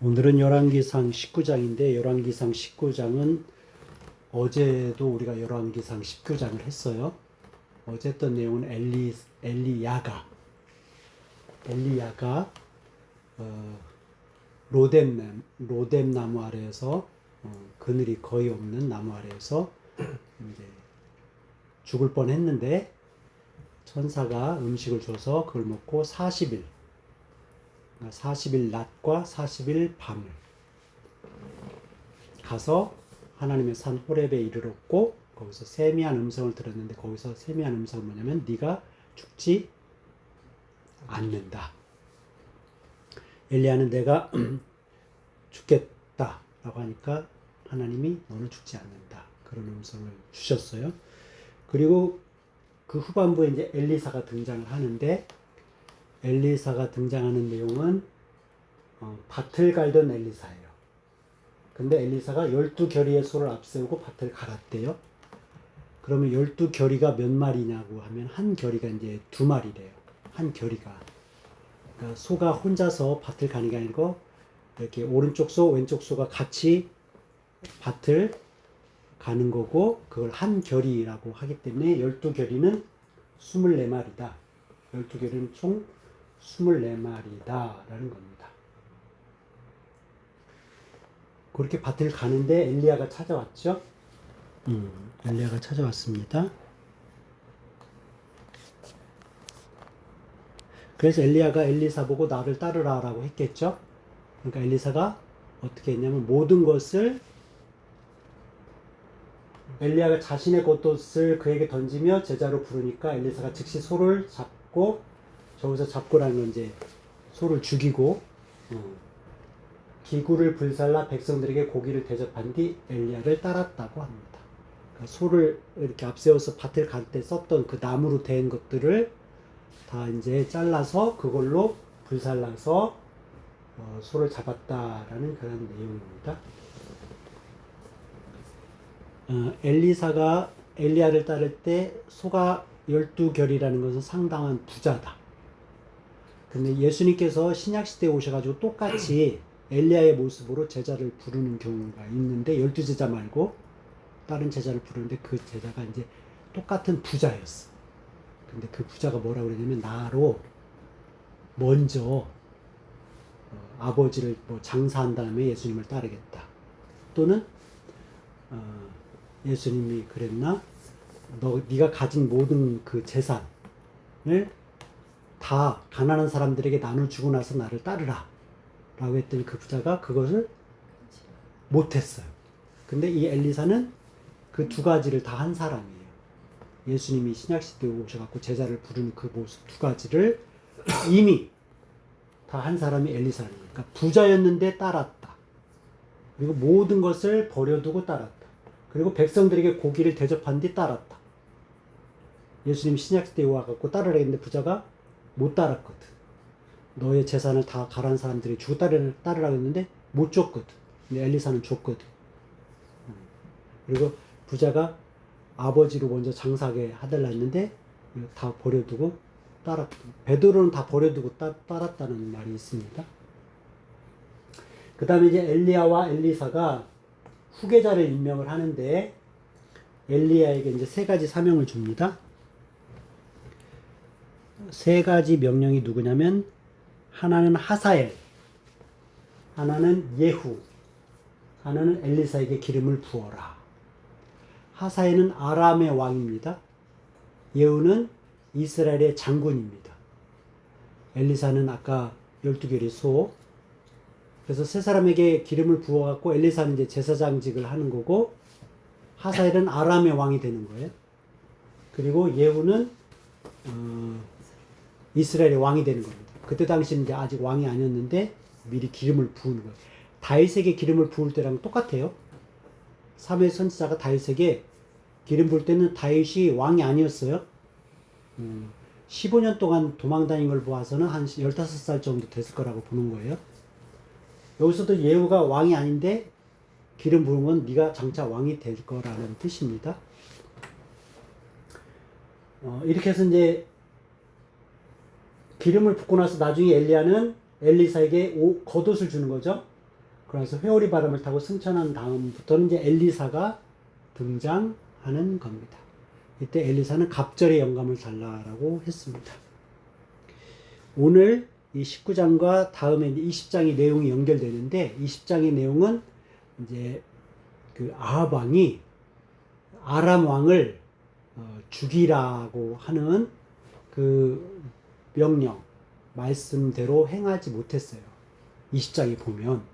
오늘은 열왕기상 19장인데 열왕기상 19장은 어제도 우리가 열왕기상 19장을 했어요. 어제 했던 내용은 엘리야가 로뎀나무 아래에서 그늘이 거의 없는 나무 아래에서 이제 죽을 뻔했는데 천사가 음식을 줘서 그걸 먹고 40일 낮과 40일 밤을 가서 하나님의 산 호렙에 이르렀고 거기서 세미한 음성을 들었는데 거기서 세미한 음성은 뭐냐면 네가 죽지 않는다. 엘리야는 내가 죽겠다 라고 하니까 하나님이 너는 죽지 않는다. 그런 음성을 주셨어요. 그리고 그 후반부에 이제 엘리사가 등장을 하는데 엘리사가 등장하는 내용은 밭을 갈던 엘리사예요. 근데 엘리사가 12결의의 소를 앞세우고 밭을 갈았대요. 그러면 12결의가 몇 마리냐고 하면 한 결의가 이제 2마리래요. 한 결의가. 그러니까 소가 혼자서 밭을 가는 게 아니고 이렇게 오른쪽 소, 왼쪽 소가 같이 밭을 가는 거고 그걸 한 결의라고 하기 때문에 12결의는 24마리다. 12결의는 총 24마리다라는 겁니다. 그렇게 밭을 가는데 엘리야가 찾아왔죠. 엘리야가 찾아왔습니다. 그래서 엘리야가 엘리사 보고 나를 따르라 라고 했겠죠. 그러니까 엘리사가 어떻게 했냐면 모든 것을 엘리야가 자신의 겉옷을 그에게 던지며 제자로 부르니까 엘리사가 즉시 소를 잡고 저기서 잡고라는 건 이제 소를 죽이고 기구를 불살라 백성들에게 고기를 대접한 뒤 엘리야를 따랐다고 합니다. 그러니까 소를 이렇게 앞세워서 밭을 갈 때 썼던 그 나무로 된 것들을 다 이제 잘라서 그걸로 불살라서 소를 잡았다라는 그런 내용입니다. 엘리사가 엘리야를 따를 때 소가 12결이라는 것은 상당한 부자다. 근데 예수님께서 신약시대에 오셔가지고 똑같이 엘리야의 모습으로 제자를 부르는 경우가 있는데 12제자 말고 다른 제자를 부르는데 그 제자가 이제 똑같은 부자였어. 근데 그 부자가 뭐라고 그러냐면 나로 먼저 아버지를 장사한 다음에 예수님을 따르겠다. 또는 예수님이 그랬나? 네가 가진 모든 그 재산을 다 가난한 사람들에게 나눠주고 나서 나를 따르라 라고 했더니 그 부자가 그것을 못했어요. 근데 이 엘리사는 그 두 가지를 다 한 사람이에요. 예수님이 신약시대에 오셔갖고 제자를 부르는 그 모습 두 가지를 이미 다 한 사람이 엘리사는 거예요. 그러니까 부자였는데 따랐다. 그리고 모든 것을 버려두고 따랐다. 그리고 백성들에게 고기를 대접한 뒤 따랐다. 예수님 신약시대에 와갖고 따르라 했는데 부자가 못 따랐거든. 너의 재산을 다 가란 사람들이 주고 따르라고 했는데 못 줬거든. 근데 엘리사는 줬거든. 그리고 부자가 아버지로 먼저 장사하게 하달라 했는데 다 버려두고 따랐다. 베드로는 다 버려두고 따랐다는 말이 있습니다. 그 다음에 이제 엘리야와 엘리사가 후계자를 임명을 하는데 엘리야에게 이제 3가지 사명을 줍니다. 3가지 명령이 누구냐면 하나는 하사엘, 하나는 예후, 하나는 엘리사에게 기름을 부어라. 하사엘은 아람의 왕입니다. 예후는 이스라엘의 장군입니다. 엘리사는 아까 12결의 소. 그래서 3사람에게 기름을 부어갖고 엘리사는 이제 제사장직을 하는 거고 하사엘은 아람의 왕이 되는 거예요. 그리고 예후는 이스라엘의 왕이 되는 겁니다. 그때 당시는 이제 아직 왕이 아니었는데 미리 기름을 부은 거예요. 다윗에게 기름을 부을 때랑 똑같아요. 사무엘 선지자가 다윗에게 기름 부을 때는 다윗이 왕이 아니었어요. 15년 동안 도망 다닌 걸 보아서는 한 15살 정도 됐을 거라고 보는 거예요. 여기서도 예후가 왕이 아닌데 기름 부은 건 네가 장차 왕이 될 거라는 뜻입니다. 이렇게 해서 이제 기름을 붓고 나서 나중에 엘리야는 엘리사에게 겉옷을 주는 거죠. 그래서 회오리 바람을 타고 승천한 다음부터는 이제 엘리사가 등장하는 겁니다. 이때 엘리사는 갑절의 영감을 달라라고 했습니다. 오늘 이 19장과 다음에 이제 20장의 내용이 연결되는데 20장의 내용은 이제 그 아합 왕이 아람 왕을 죽이라고 하는 그 명령 말씀대로 행하지 못했어요. 20장에 보면.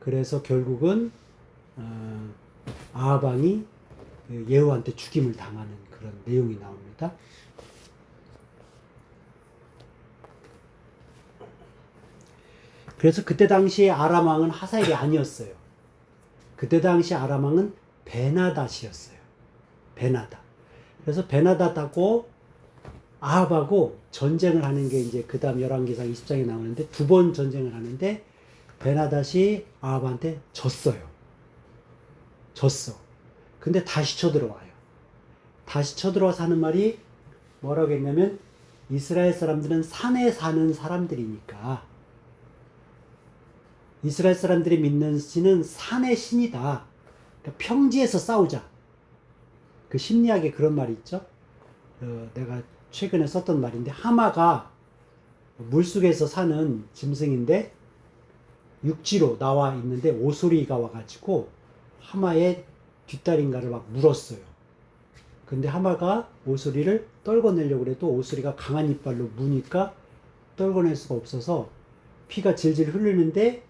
그래서 결국은 아합 왕이 예후한테 죽임을 당하는 그런 내용이 나옵니다. 그래서 그때 당시에 아람 왕은 하사엘이 아니었어요. 그때 당시 아람 왕은 베나닷이었어요. 베나닷. 그래서 베나닷하고 아합하고 전쟁을 하는 게 이제 그 다음 열왕기상 20장에 나오는데 두 번 전쟁을 하는데 베나닷이 아합한테 졌어요. 졌어. 근데 다시 쳐들어와요. 다시 쳐들어와서 하는 말이 뭐라고 했냐면 이스라엘 사람들은 산에 사는 사람들이니까 이스라엘 사람들이 믿는 신은 산의 신이다. 그러니까 평지에서 싸우자. 그 심리학에 그런 말이 있죠. 내가 최근에 썼던 말인데 하마가 물속에서 사는 짐승인데 육지로 나와 있는데 오소리가 와가지고 하마의 뒷다리인가를 막 물었어요. 근데 하마가 오소리를 떨궈내려고 해도 오소리가 강한 이빨로 무니까 떨궈낼 수가 없어서 피가 질질 흐르는데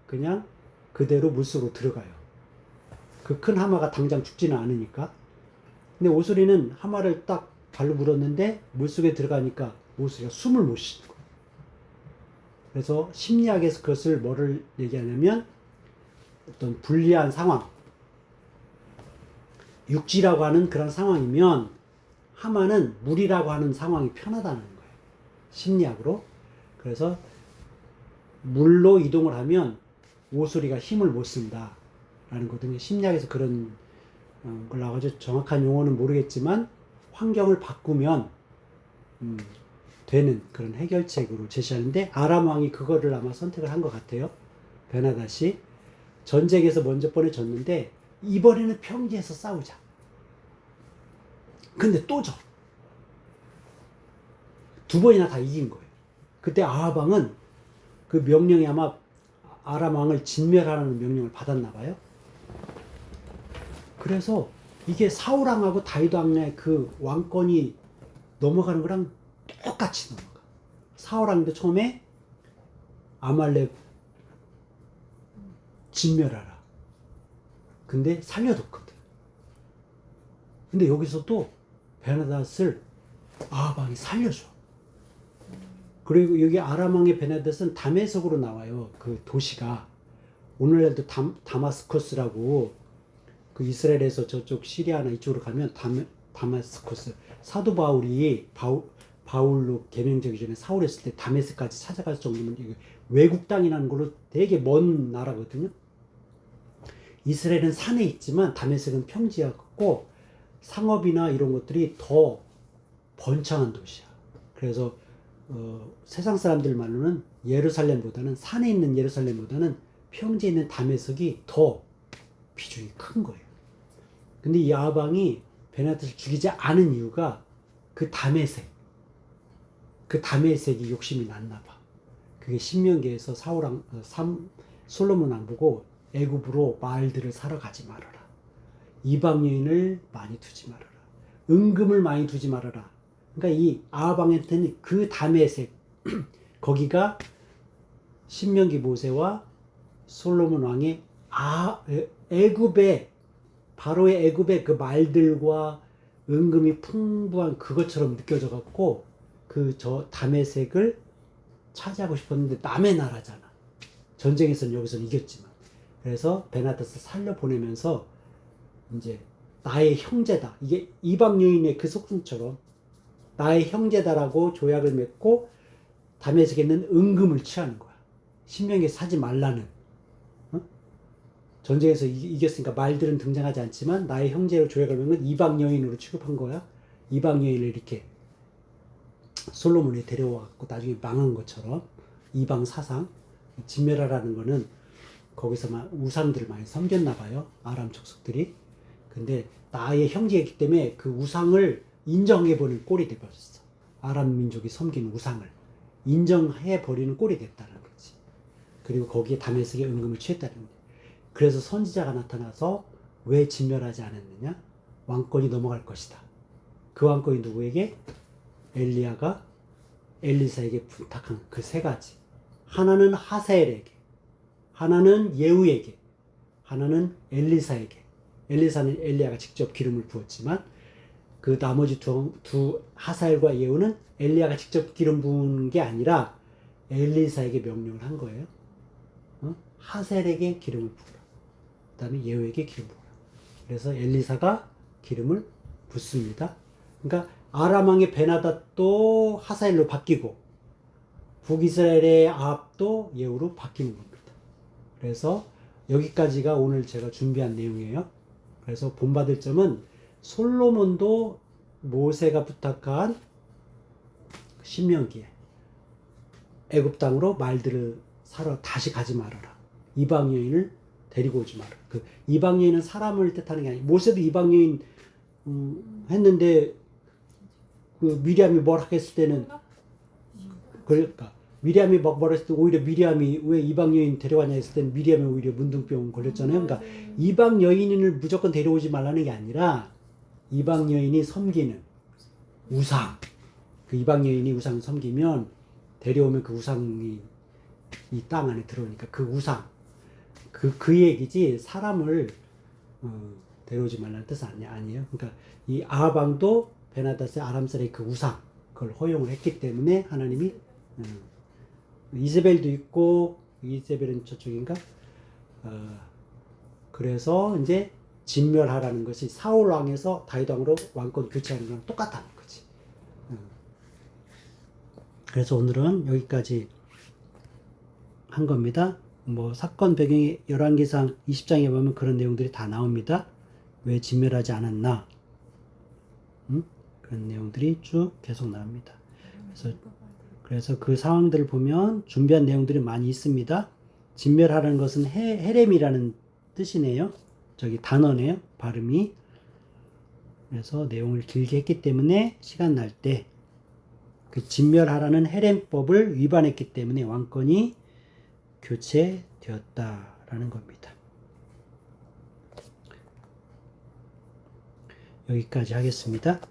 그냥 그대로 물속으로 들어가요. 그 큰 하마가 당장 죽지는 않으니까. 근데 오소리는 하마를 딱 발로 물었는데 물속에 들어가니까 오소리가 숨을 못 쉬는 거예요. 그래서 심리학에서 그것을 뭐를 얘기하냐면 어떤 불리한 상황, 육지라고 하는 그런 상황이면 하마는 물이라고 하는 상황이 편하다는 거예요. 심리학으로. 그래서 물로 이동을 하면 오소리가 힘을 못 쓴다 라는 거거든요. 심리학에서 그런 걸 나와가지고 정확한 용어는 모르겠지만 환경을 바꾸면 되는 그런 해결책으로 제시하는데 아람 왕이 그거를 아마 선택을 한 것 같아요. 베나닷이 전쟁에서 먼저 번에 졌는데 이번에는 평지에서 싸우자. 근데 또 져. 두 번이나 다 이긴 거예요. 그때 아합 왕은 그 명령이 아마 아람 왕을 진멸하라는 명령을 받았나 봐요. 그래서 이게 사울 왕하고 다윗 왕의 그 왕권이 넘어가는 거랑 똑같이 넘어가. 사울 왕도 처음에 아말렉 진멸하라. 근데 살려뒀거든. 근데 여기서 또 베나닷을 아합 왕이 살려줘. 그리고 여기 아람 왕의 베나닷은 다메섹으로 나와요. 그 도시가. 오늘날도 다마스커스라고 그 이스라엘에서 저쪽 시리아나 이쪽으로 가면 다마스커스. 사도 바울이 바울로 개명되기 전에 사울했을 때 다메섹까지 찾아갈 정도면 외국 땅이라는 걸로 되게 먼 나라거든요. 이스라엘은 산에 있지만 다메섹은 평지였고 상업이나 이런 것들이 더 번창한 도시야. 그래서 세상 사람들 말로는 예루살렘보다는 산에 있는 예루살렘보다는 평지에 있는 다메섹이 더 비중이 큰 거예요. 근데 이 아합 왕이 베나닷을 죽이지 않은 이유가 그 다메섹이 욕심이 났나 봐. 그게 신명기에서 솔로몬 왕 보고 애굽으로 말들을 사러 가지 말아라. 이방 여인을 많이 두지 말아라. 은금을 많이 두지 말아라. 그러니까 이 아합 왕한테는 그 다메섹 거기가 신명기 모세와 솔로몬 왕의 애굽의 바로의 애굽의 그 말들과 은금이 풍부한 그것처럼 느껴져 갖고 그 저 다메섹을 차지하고 싶었는데 남의 나라잖아. 전쟁에서는 여기서는 이겼지만. 그래서 베나닷을 살려 보내면서 이제 나의 형제다. 이게 이방 여인의 그 속성처럼 나의 형제다라고 조약을 맺고 다메섹에 있는 은금을 취하는 거야. 신명기에 사지 말라는. 전쟁에서 이겼으니까 말들은 등장하지 않지만 나의 형제로 조약을 맺은 이방 여인으로 취급한 거야. 이방 여인을 이렇게 솔로몬이 데려와갖고 나중에 망한 것처럼 이방 사상 진멸하라는 거는 거기서만 우상들을 많이 섬겼나 봐요. 아람 족속들이. 근데 나의 형제이기 때문에 그 우상을 인정해버리는 꼴이 돼버렸어. 아람 민족이 섬긴 우상을 인정해버리는 꼴이 됐다는 거지. 그리고 거기에 다메섹의 은금을 취했다는 거예요. 그래서 선지자가 나타나서 왜 진멸하지 않았느냐? 왕권이 넘어갈 것이다. 그 왕권이 누구에게? 엘리야가 엘리사에게 부탁한 그 세 가지. 하나는 하사엘에게, 하나는 예후에게, 하나는 엘리사에게. 엘리사는 엘리야가 직접 기름을 부었지만 그 나머지 두 하사엘과 예후는 엘리야가 직접 기름 부은 게 아니라 엘리사에게 명령을 한 거예요. 하사엘에게 기름을 부으라. 그 다음에 예후에게 기름 부으라. 그래서 엘리사가 기름을 붓습니다. 그러니까 아람 왕의 베나닷도 하사엘로 바뀌고 북이스라엘의 아합도 예후로 바뀌는 겁니다. 그래서 여기까지가 오늘 제가 준비한 내용이에요. 그래서 본받을 점은 솔로몬도 모세가 부탁한 신명기에 애굽 땅으로 말들을 사러 다시 가지 말아라. 이방 여인을 데리고 오지 마라. 그 이방 여인은 사람을 뜻하는 게 아니에요. 모세도 이방 여인 했는데 그 미리암이 뭐라 했을 때는 그러니까 미리암이 뭐라 했을 때 오히려 미리암이 왜 이방 여인 데려가냐 했을 때는 미리암이 오히려 문둥병 걸렸잖아요. 그러니까 이방 여인을 무조건 데려오지 말라는 게 아니라 이방 여인이 섬기는 우상, 그 이방 여인이 우상을 섬기면 데려오면 그 우상이 이 땅 안에 들어오니까 그 우상, 그 얘기지 사람을 데려오지 말라는 뜻은 아니에요. 그러니까 이 아합 왕도 베나닷의 아람살의 그 우상 그걸 허용을 했기 때문에 하나님이 이세벨도 있고 이세벨은 저쪽인가? 그래서 이제 진멸하라는 것이 사울 왕에서 다윗 왕으로 왕권 교체하는 거랑 똑같다는 거지. 그래서 오늘은 여기까지 한 겁니다. 뭐 사건 배경이 열왕기상 20장에 보면 그런 내용들이 다 나옵니다. 왜 진멸하지 않았나? 그런 내용들이 쭉 계속 나옵니다. 그래서 그 상황들을 보면 준비한 내용들이 많이 있습니다. 진멸하라는 것은 헤렘이라는 뜻이네요. 저기 단어네요. 발음이. 그래서 내용을 길게 했기 때문에 시간 날 때 그 진멸하라는 헤렘법을 위반했기 때문에 왕권이 교체되었다라는 겁니다. 여기까지 하겠습니다.